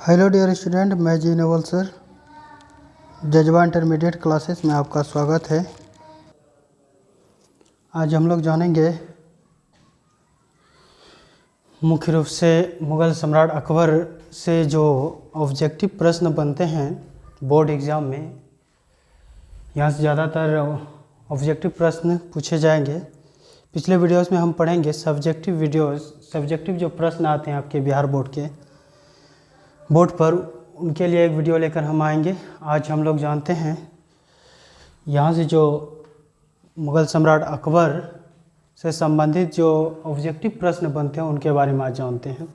Hello dear student, मैं जी Naval sir जज्बा intermediate classes में आपका स्वागत है। आज हम लोग जानेंगे मुख्य रूप से मुग़ल सम्राट अकबर से जो ऑब्जेक्टिव प्रश्न बनते हैं बोर्ड एग्ज़ाम में। यहाँ से ज़्यादातर ऑब्जेक्टिव प्रश्न पूछे जाएंगे। पिछले वीडियोस में हम पढ़ेंगे सब्जेक्टिव जो प्रश्न आते हैं आपके बिहार बोर्ड पर, उनके लिए एक वीडियो लेकर हम आएंगे। आज हम लोग जानते हैं यहाँ से जो मुग़ल सम्राट अकबर से संबंधित जो ऑब्जेक्टिव प्रश्न बनते हैं उनके बारे में आज जानते हैं।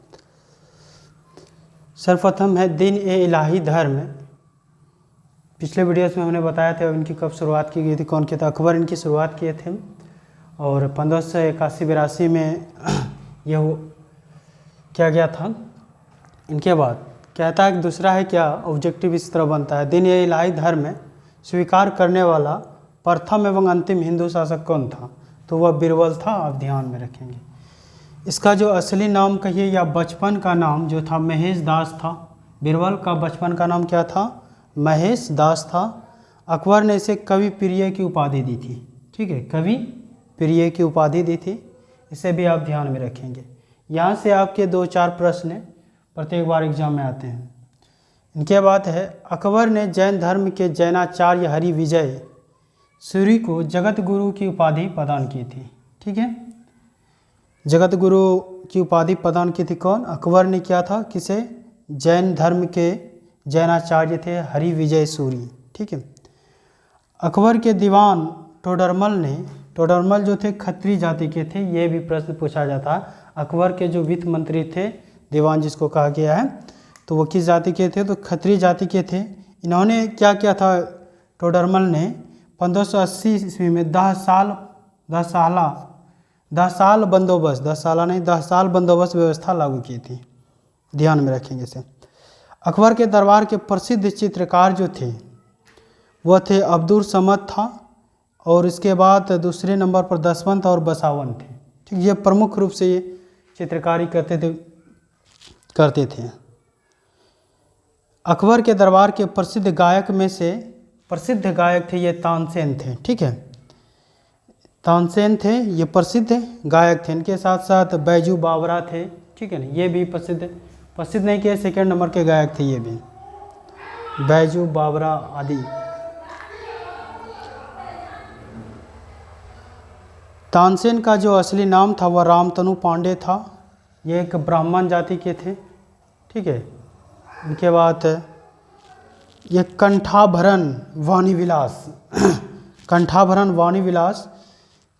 सर्वप्रथम है दिन ए इलाही धर्म। पिछले वीडियोस में हमने बताया था इनकी कब शुरुआत की गई थी, कौन के था। अकबर इनकी शुरुआत किए थे और 1581-82 में यह किया गया था। इनके बाद कहता है कि दूसरा है क्या ऑब्जेक्टिव इस तरह बनता है, दिन ए इलाही धर्म स्वीकार करने वाला प्रथम एवं अंतिम हिंदू शासक कौन था? तो वह बीरबल था। आप ध्यान में रखेंगे। इसका जो असली नाम कहिए या बचपन का नाम जो था महेश दास था। बीरबल का बचपन का नाम क्या था? महेश दास था। अकबर ने इसे कवि प्रिय की उपाधि दी थी। ठीक है, कवि प्रिय की उपाधि दी थी। इसे भी आप ध्यान में रखेंगे। यहाँ से आपके 2-4 प्रश्न प्रत्येक बार एग्जाम में आते हैं। इनके बाद है अकबर ने जैन धर्म के जैनाचार्य हरि विजय सूरी को जगत गुरु की उपाधि प्रदान की थी। ठीक है, जगत गुरु की उपाधि प्रदान की थी कौन? अकबर ने किया था। किसे? जैन धर्म के जैनाचार्य थे हरि विजय सूरी। ठीक है, अकबर के दीवान टोडरमल जो थे खत्री जाति के थे। ये भी प्रश्न पूछा जाता है। अकबर के जो वित्त मंत्री थे, दीवान जिसको कहा गया है, तो वो किस जाति के थे? तो खत्री जाति के थे। इन्होंने क्या किया था? टोडरमल ने 1580 ईस्वी में 10 साल बंदोबस्त व्यवस्था लागू की थी। ध्यान में रखेंगे इसे। अकबर के दरबार के प्रसिद्ध चित्रकार जो थे वह थे अब्दुल समद था, और इसके बाद दूसरे नंबर पर दसवंत और बसावन थे। ठीक, ये प्रमुख रूप से ये चित्रकारी करते थे। अकबर के दरबार के प्रसिद्ध गायक में से प्रसिद्ध गायक थे ये तानसेन थे। ठीक है, तानसेन थे, ये प्रसिद्ध गायक थे। इनके साथ साथ बैजू बावरा थे। ठीक है ना, ये भी प्रसिद्ध नहीं किए, सेकेंड नंबर के गायक थे ये भी, बैजू बावरा आदि। तानसेन का जो असली नाम था वह रामतनु पांडे था। ये एक ब्राह्मण जाति के थे। ठीक है, इनके बाद ये कंठाभरण वाणी विलास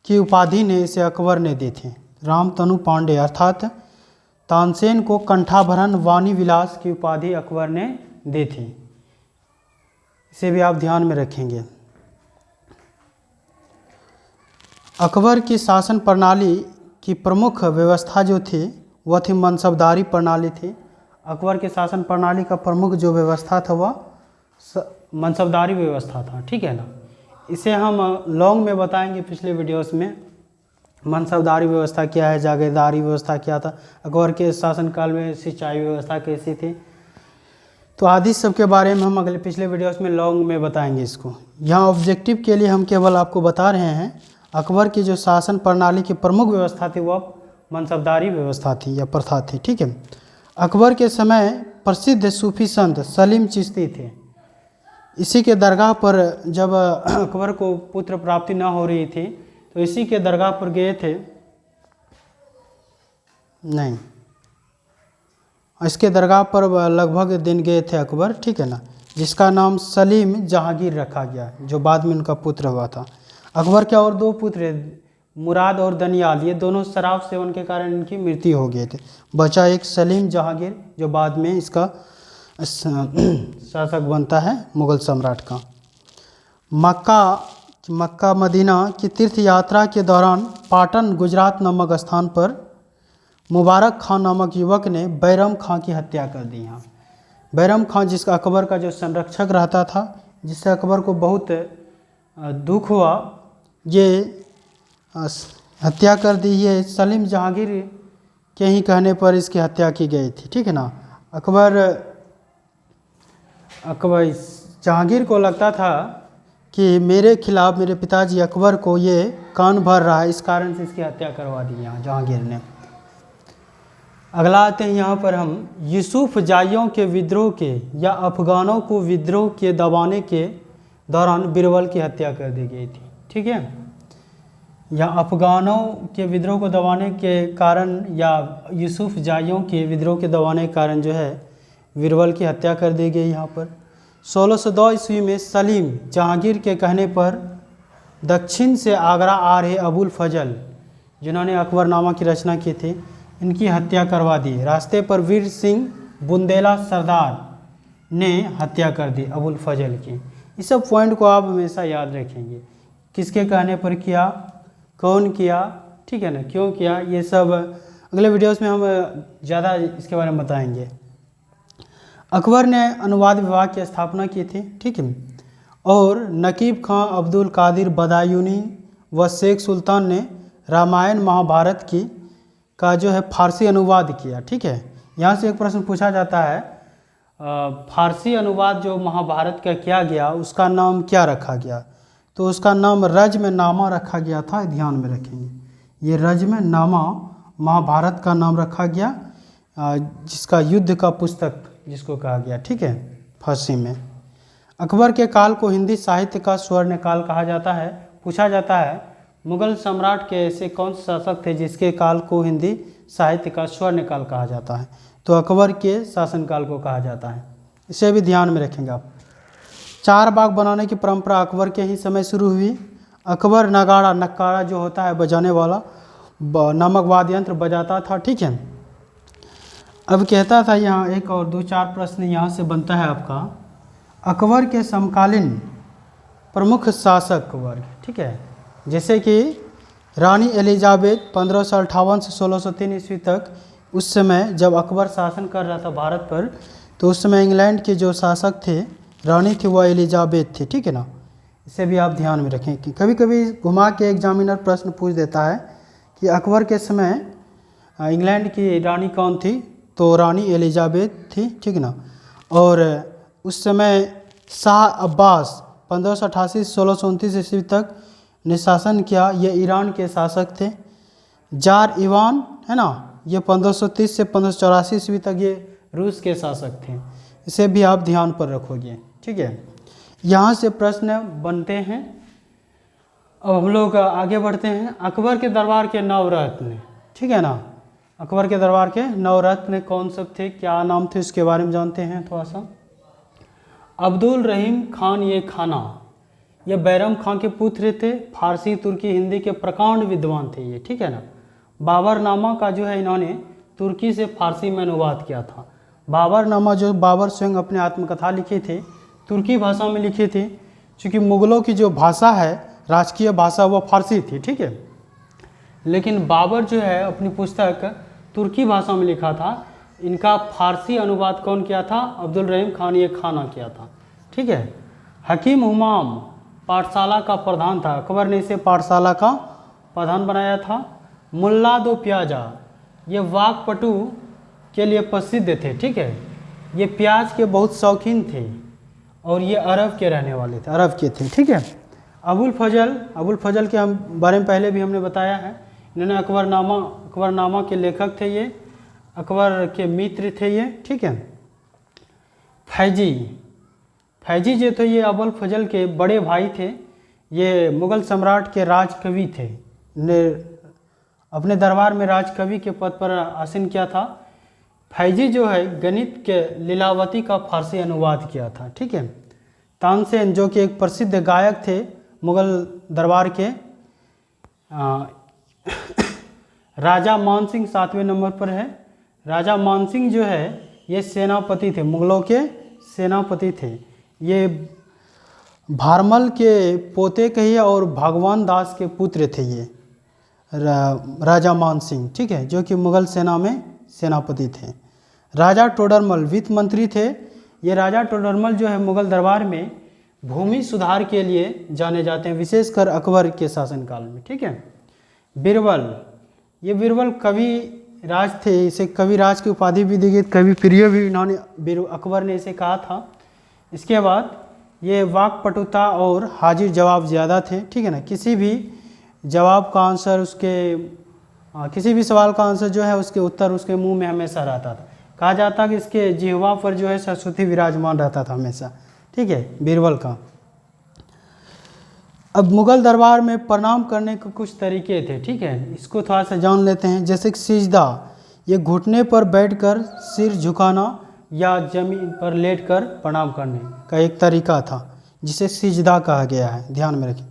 की उपाधि ने इसे अकबर ने दी थी। रामतनु पांडे अर्थात तानसेन को कंठाभरण वाणी विलास की उपाधि अकबर ने दी थी। इसे भी आप ध्यान में रखेंगे। अकबर की शासन प्रणाली की प्रमुख व्यवस्था जो थी वह थी मनसबदारी प्रणाली थी। अकबर के शासन प्रणाली का प्रमुख जो व्यवस्था था वह मनसबदारी व्यवस्था था। ठीक है ना, इसे हम लॉन्ग में बताएंगे पिछले वीडियोस में। मनसबदारी व्यवस्था क्या है, जागीरदारी व्यवस्था क्या था, अकबर के शासनकाल में सिंचाई व्यवस्था कैसी थी, तो आदि सब के बारे में हम पिछले वीडियोस में लॉन्ग में बताएंगे इसको। यहाँ ऑब्जेक्टिव के लिए हम केवल आपको बता रहे हैं अकबर की जो शासन प्रणाली की प्रमुख व्यवस्था थी वह मनसबदारी व्यवस्था थी या प्रथा थी। ठीक है, अकबर के समय प्रसिद्ध सूफी संत सलीम चिश्ती थे। इसी के दरगाह पर जब अकबर को पुत्र प्राप्ति न हो रही थी तो इसी के दरगाह पर गए थे। नहीं, इसके दरगाह पर लगभग दिन गए थे अकबर। ठीक है ना, जिसका नाम सलीम जहांगीर रखा गया, जो बाद में उनका पुत्र हुआ था। अकबर के और 2 पुत्र मुराद और दनियाल, ये दोनों शराब सेवन के कारण इनकी मृत्यु हो गए थे। बचा एक सलीम जहांगीर जो बाद में इसका शासक बनता है मुग़ल सम्राट का। मक्का मदीना की तीर्थ यात्रा के दौरान पाटन गुजरात नामक स्थान पर मुबारक खां नामक युवक ने बैरम खां की हत्या कर दी। यहाँ बैरम खां जिसका अकबर का जो संरक्षक रहता था, जिससे अकबर को बहुत दुख हुआ, ये हत्या कर दी। ये सलीम जहांगीर के ही कहने पर इसकी हत्या की गई थी। ठीक है ना, अकबर अकबर जहांगीर को लगता था कि मेरे खिलाफ मेरे पिताजी अकबर को ये कान भर रहा है, इस कारण से इसकी हत्या करवा दी यहाँ जहांगीर ने। अगला आते हैं यहाँ पर हम, यूसुफ जाइयों के विद्रोह के या अफगानों को विद्रोह के दबाने के दौरान बीरबल की हत्या कर दी गई थी। ठीक है, या अफगानों के विद्रोह को दबाने के कारण या यूसुफ जाइयों के विद्रोह के दबाने के कारण जो है बीरबल की हत्या कर दी गई यहाँ पर। 1602 ईस्वी में सलीम जहांगीर के कहने पर दक्षिण से आगरा आ रहे अबुल फजल, जिन्होंने अकबरनामा की रचना की थी, इनकी हत्या करवा दी। रास्ते पर वीर सिंह बुंदेला सरदार ने हत्या कर दी अबुल फजल की। इस सब पॉइंट को आप हमेशा याद रखेंगे, किसके कहने पर किया, कौन किया, ठीक है ना, क्यों किया, ये सब अगले वीडियोस में हम ज़्यादा इसके बारे में बताएंगे। अकबर ने अनुवाद विभाग की स्थापना की थी, ठीक है, और नकीब खां, अब्दुल कादिर बदायूनी व शेख सुल्तान ने रामायण महाभारत का जो है फारसी अनुवाद किया। ठीक है, यहाँ से एक प्रश्न पूछा जाता है, फारसी अनुवाद जो महाभारत का किया गया उसका नाम क्या रखा गया, तो उसका नाम रज्मनामा रखा गया था। ध्यान में रखेंगे, ये रज्मनामा महाभारत का नाम रखा गया, जिसका युद्ध का पुस्तक जिसको कहा गया। ठीक है, फारसी में। अकबर के काल को हिंदी साहित्य का स्वर्ण काल कहा जाता है। पूछा जाता है मुगल सम्राट के ऐसे कौन से शासक थे जिसके काल को हिंदी साहित्य का स्वर्ण काल कहा जाता है, तो अकबर के शासनकाल को कहा जाता है। इसे भी ध्यान में रखेंगे आप। चार बाग बनाने की परंपरा अकबर के ही समय शुरू हुई। अकबर नगाड़ा, नक्कारा जो होता है बजाने वाला, नामक वाद्य यंत्र बजाता था। ठीक है, अब कहता था यहाँ एक और दो चार प्रश्न यहाँ से बनता है आपका, अकबर के समकालीन प्रमुख शासक वर्ग। ठीक है, जैसे कि रानी एलिजाबेथ 1558 से 1603 ईस्वी तक, उस समय जब अकबर शासन कर रहा था भारत पर, तो उस समय इंग्लैंड के जो शासक थे, रानी थी, वह एलिजाबेथ थी। ठीक है ना, इसे भी आप ध्यान में रखें कि कभी कभी घुमा के एग्जामिनर प्रश्न पूछ देता है कि अकबर के समय इंग्लैंड की रानी कौन थी, तो रानी एलिजाबेथ थी। ठीक है ना, और उस समय शाह अब्बास 1588 से 1629 ईस्वी तक ने शासन किया, ये ईरान के शासक थे। जार इवान है ना, ये 1530 से 1584 ईस्वी तक ये रूस के शासक थे। इसे भी आप ध्यान पर रखोगे। ठीक है, यहाँ से प्रश्न बनते हैं। अब हम लोग आगे बढ़ते हैं। अकबर के दरबार के नवरत्न, ठीक है ना, अकबर के दरबार के नवरत्न कौन सब थे, क्या नाम थे, उसके बारे में जानते हैं थोड़ा सा। अब्दुल रहीम खान ये खाना, ये बैरम खां के पुत्र थे, फारसी, तुर्की, हिंदी के प्रकांड विद्वान थे ये। ठीक है ना, बाबरनामा का जो है इन्होंने तुर्की से फारसी में अनुवाद किया था। बाबरनामा जो बाबर स्वयं अपने आत्मकथा लिखे थे, तुर्की भाषा में लिखे थे, क्योंकि मुगलों की जो भाषा है, राजकीय भाषा, वो फारसी थी। ठीक है, लेकिन बाबर जो है अपनी पुस्तक तुर्की भाषा में लिखा था, इनका फारसी अनुवाद कौन किया था, अब्दुल रहीम खान ये खाना किया था। ठीक है, हकीम हुमाम पाठशाला का प्रधान था, अकबर ने इसे पाठशाला का प्रधान बनाया था। मुल्ला दो प्याजा, ये वाकपटु के लिए प्रसिद्ध थे। ठीक है, ये प्याज के बहुत शौकीन थे और ये अरब के रहने वाले थे, अरब के थे। ठीक है, अबुल फजल के बारे में पहले भी हमने बताया है, इन्होंने अकबरनामा के लेखक थे, ये अकबर के मित्र थे ये। ठीक है, फैजी जो थे ये अबुल फजल के बड़े भाई थे, ये मुगल सम्राट के राजकवि थे, ने अपने दरबार में राजकवि के पद पर आसीन किया था। फैजी जो है गणित के लीलावती का फारसी अनुवाद किया था। ठीक है, तानसेन जो कि एक प्रसिद्ध गायक थे मुगल दरबार के, राजा मानसिंह 7वें नंबर पर है। राजा मानसिंह जो है ये सेनापति थे, मुगलों के सेनापति थे। ये भारमल के पोते कहिए और भगवान दास के पुत्र थे ये राजा मानसिंह। ठीक है, जो कि मुगल सेना में सेनापति थे। राजा टोडरमल वित्त मंत्री थे। ये राजा टोडरमल जो है मुगल दरबार में भूमि सुधार के लिए जाने जाते हैं, विशेषकर अकबर के शासनकाल में। ठीक है, बीरबल, ये बीरबल कवि राज थे, इसे कवि राज की उपाधि भी दी गई, कवि प्रिय भी इन्होंने अकबर ने इसे कहा था। इसके बाद ये वाक्पटुता और हाजिर जवाब ज़्यादा थे, ठीक है ना। किसी भी जवाब का आंसर किसी भी सवाल का आंसर जो है उसके उत्तर उसके मुंह में हमेशा रहता था। कहा जाता कि इसके जिह्वा पर जो है सरस्वती विराजमान रहता था हमेशा, ठीक है, बीरबल का। अब मुगल दरबार में प्रणाम करने के कुछ तरीके थे, ठीक है, इसको थोड़ा सा जान लेते हैं। जैसे कि सिजदा, ये घुटने पर बैठकर सिर झुकाना या जमीन पर लेटकर प्रणाम करने का एक तरीका था, जिसे सिजदा कहा गया है, ध्यान में रखें।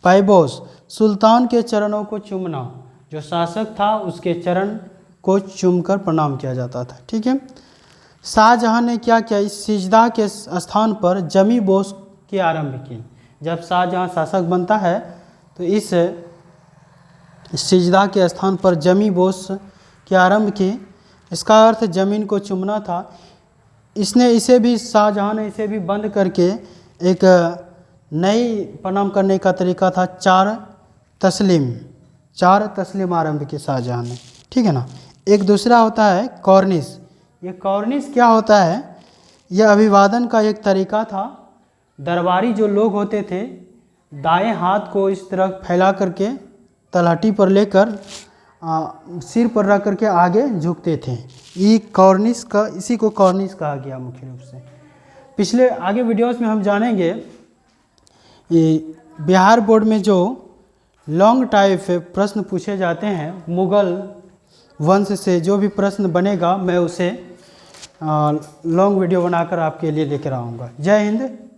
पायबोस, सुल्तान के चरणों को चूमना, जो शासक था उसके चरण को चूमकर प्रणाम किया जाता था, ठीक है। शाहजहां ने क्या किया, इस सिजदा के स्थान पर जमी बोस की आरंभ की। जब शाहजहां शासक बनता है तो इस सिजदा के स्थान पर जमी बोस के आरंभ की। इसका अर्थ ज़मीन को चूमना था। शाहजहां ने इसे भी बंद करके एक नई प्रणाम करने का तरीका था, चार तस्लीम आरंभ की शाहजहां ने, ठीक है ना। एक दूसरा होता है कॉर्निश। ये कॉर्निश क्या होता है, यह अभिवादन का एक तरीका था। दरबारी जो लोग होते थे दाएं हाथ को इस तरह फैला करके तलहटी पर लेकर सिर पर रख करके आगे झुकते थे। इसी को कॉर्निश कहा गया मुख्य रूप से। पिछले आगे वीडियोस में हम जानेंगे बिहार बोर्ड में जो लॉन्ग टाइप प्रश्न पूछे जाते हैं, मुगल वंश से जो भी प्रश्न बनेगा मैं उसे लॉन्ग वीडियो बनाकर आपके लिए लेकर आऊँगा। जय हिंद।